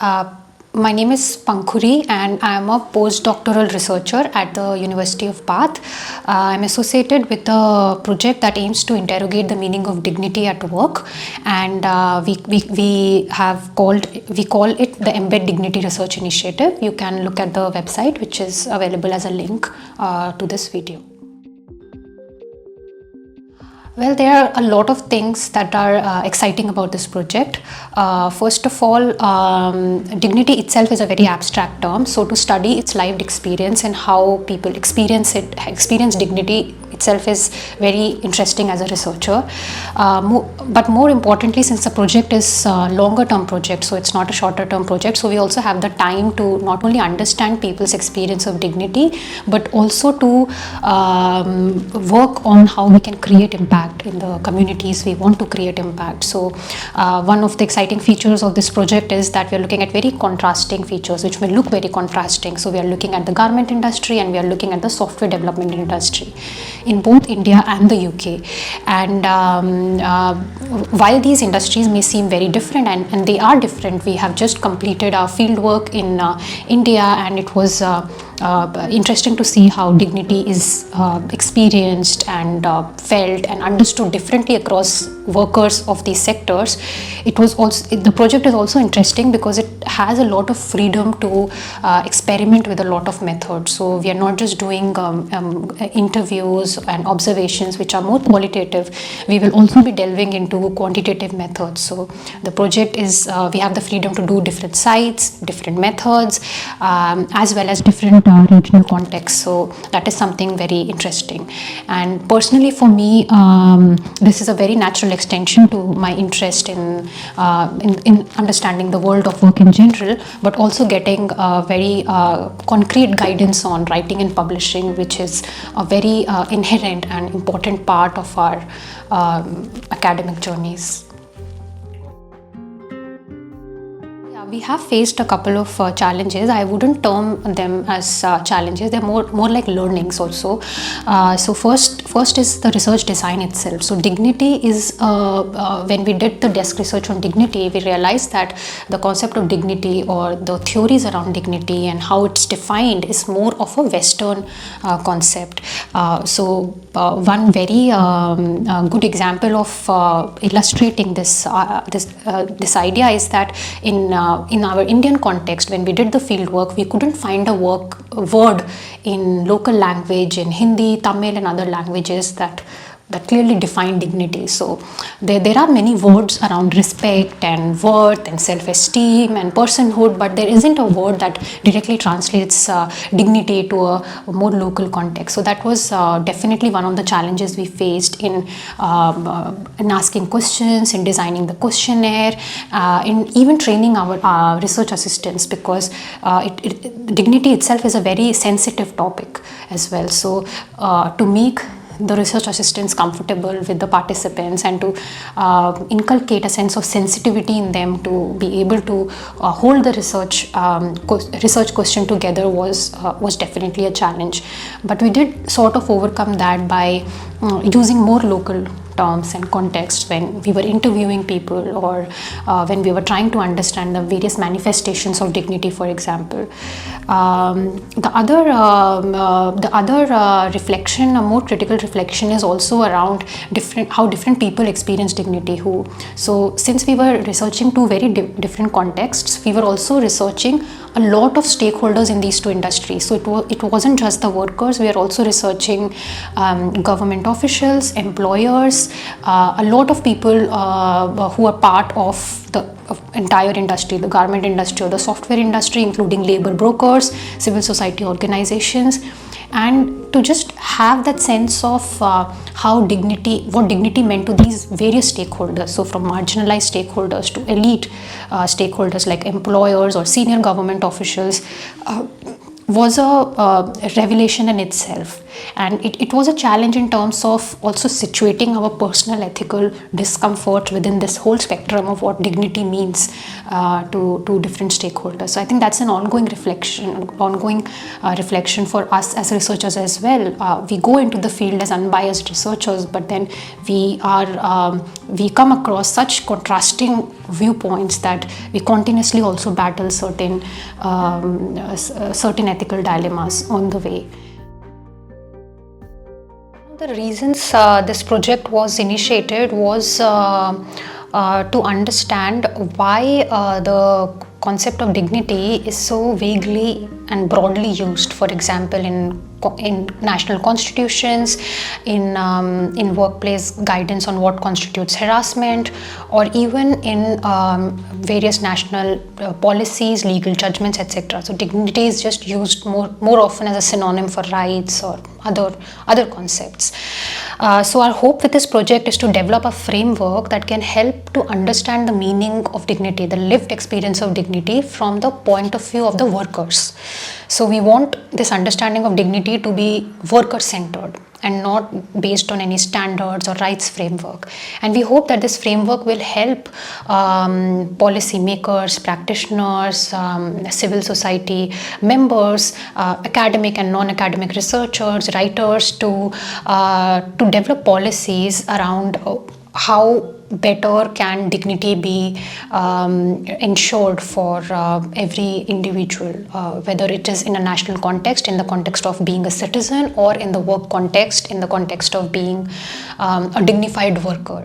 Uh, my name is Pankhuri and I am a postdoctoral researcher at the University of Bath. I am associated with a project that aims to interrogate the meaning of dignity at work, and we call it the Embed-Dignity Research Initiative. You can look at the website, which is available as a link to this video. Well, there are a lot of things that are exciting about this project. First of all, dignity itself is a very abstract term. So to study its lived experience and how people experience dignity itself is very interesting as a researcher. But more importantly, since the project is a longer term project, so it's not a shorter term project, so we also have the time to not only understand people's experience of dignity, but also to work on how we can create impact in the communities we want to create impact. So one of the exciting features of this project is that we are looking at very contrasting features, which may look very contrasting. So we are looking at the garment industry and we are looking at the software development industry in both India and the UK. And while these industries may seem very different, and they are different, we have just completed our fieldwork in India, and it was interesting to see how dignity is experienced and felt and understood differently across workers of these sectors. The project is also interesting because it has a lot of freedom to experiment with a lot of methods. So we are not just doing interviews and observations which are more qualitative. We will also be delving into quantitative methods. So the project is we have the freedom to do different sites, different methods, as well as different regional contexts. So that is something very interesting. And personally for me, this is a very natural extension to my interest in understanding the world of work in general, but also getting very concrete guidance on writing and publishing, which is a very inherent and important part of our academic journeys. We have faced a couple of challenges. I wouldn't term them as challenges. They're more like learnings also. So first is the research design itself. So dignity is when we did the desk research on dignity, we realized that the concept of dignity or the theories around dignity and how it's defined is more of a Western concept. So one very good example of illustrating this idea is that in our Indian context, when we did the field work, we couldn't find a word in local language, in Hindi, Tamil and other languages that clearly define dignity. So there are many words around respect and worth and self-esteem and personhood, but there isn't a word that directly translates dignity to a more local context. So that was definitely one of the challenges we faced in asking questions, in designing the questionnaire, in even training our research assistants, because dignity itself is a very sensitive topic as well. So to make the research assistants comfortable with the participants and to inculcate a sense of sensitivity in them to be able to hold the research question together was definitely a challenge. But we did sort of overcome that by using more local terms and contexts when we were interviewing people, or when we were trying to understand the various manifestations of dignity, for example. The other reflection, a more critical reflection, is also around how different people experience dignity. So since we were researching two very different contexts, we were also researching a lot of stakeholders in these two industries. So it wasn't just the workers. We are also researching government officials, employers, a lot of people who are part of the entire industry, the garment industry or the software industry, including labor brokers, civil society organizations, and to just have that sense of what dignity meant to these various stakeholders. So from marginalized stakeholders to elite stakeholders like employers or senior government officials was a revelation in itself. And it was a challenge in terms of also situating our personal ethical discomfort within this whole spectrum of what dignity means to different stakeholders. So I think that's an ongoing reflection for us as researchers as well. We go into the field as unbiased researchers, but then we come across such contrasting viewpoints that we continuously also battle certain ethical dilemmas on the way. The reasons this project was initiated was to understand why the concept of dignity is so vaguely and broadly used, for example, in national constitutions, in workplace guidance on what constitutes harassment, or even in various national policies, legal judgments, etc. So dignity is just used more often as a synonym for rights or other concepts. So our hope with this project is to develop a framework that can help to understand the meaning of dignity, the lived experience of dignity from the point of view of the workers. So we want this understanding of dignity to be worker-centered and not based on any standards or rights framework. And we hope that this framework will help policy makers, practitioners, civil society members, academic and non-academic researchers, writers to develop policies around how better can dignity be ensured for every individual, whether it is in a national context, in the context of being a citizen, or in the work context, in the context of being a dignified worker.